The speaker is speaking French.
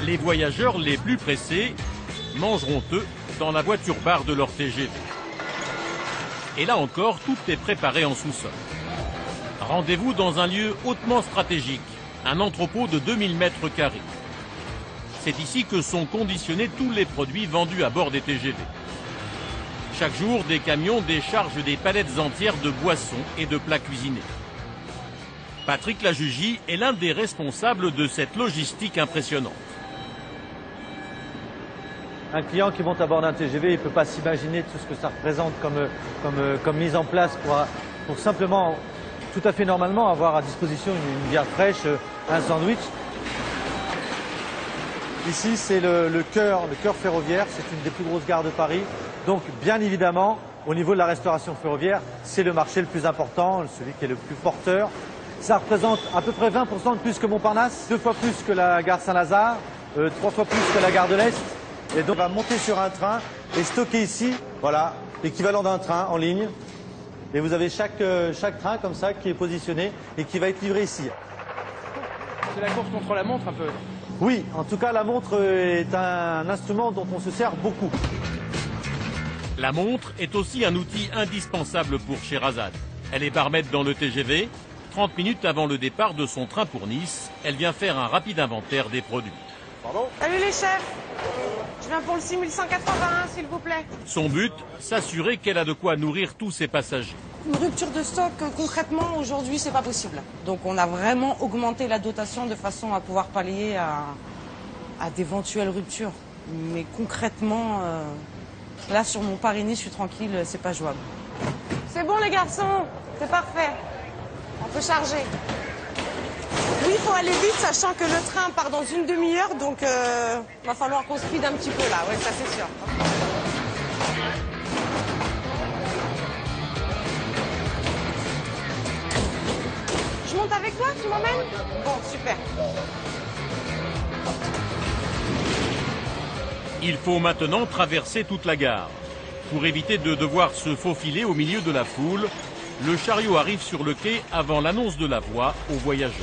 Les voyageurs les plus pressés mangeront eux dans la voiture-bar de leur TGV. Et là encore, tout est préparé en sous-sol. Rendez-vous dans un lieu hautement stratégique, un entrepôt de 2000 mètres carrés. C'est ici que sont conditionnés tous les produits vendus à bord des TGV. Chaque jour, des camions déchargent des palettes entières de boissons et de plats cuisinés. Patrick Lajugie est l'un des responsables de cette logistique impressionnante. Un client qui monte à bord d'un TGV, il ne peut pas s'imaginer tout ce que ça représente comme mise en place pour simplement, tout à fait normalement, avoir à disposition une bière fraîche, un sandwich. Ici, c'est le cœur ferroviaire, c'est une des plus grosses gares de Paris. Donc, bien évidemment, au niveau de la restauration ferroviaire, c'est le marché le plus important, celui qui est le plus porteur. Ça représente à peu près 20% de plus que Montparnasse, 2 fois plus que la gare Saint-Lazare, 3 fois plus que la gare de l'Est. Et donc, on va monter sur un train et stocker ici, voilà, l'équivalent d'un train en ligne. Et vous avez chaque train comme ça qui est positionné et qui va être livré ici. C'est la course contre la montre un peu. Oui, en tout cas, la montre est un instrument dont on se sert beaucoup. La montre est aussi un outil indispensable pour Sherazade. Elle est barmaid dans le TGV. 30 minutes avant le départ de son train pour Nice, elle vient faire un rapide inventaire des produits. Pardon ? Salut les chefs, je viens pour le 6181 s'il vous plaît. Son but, s'assurer qu'elle a de quoi nourrir tous ses passagers. Une rupture de stock, concrètement, aujourd'hui, c'est pas possible. Donc on a vraiment augmenté la dotation de façon à pouvoir pallier à d'éventuelles ruptures. Mais concrètement, là sur mon Paris-Nice, je suis tranquille, c'est pas jouable. C'est bon les garçons, c'est parfait. On peut charger. Oui, il faut aller vite, sachant que le train part dans une demi-heure, donc va falloir qu'on speed un petit peu là, ouais, ça c'est sûr. Je monte avec toi, tu m'emmènes? Bon, super. Il faut maintenant traverser toute la gare. Pour éviter de devoir se faufiler au milieu de la foule, le chariot arrive sur le quai avant l'annonce de la voie aux voyageurs.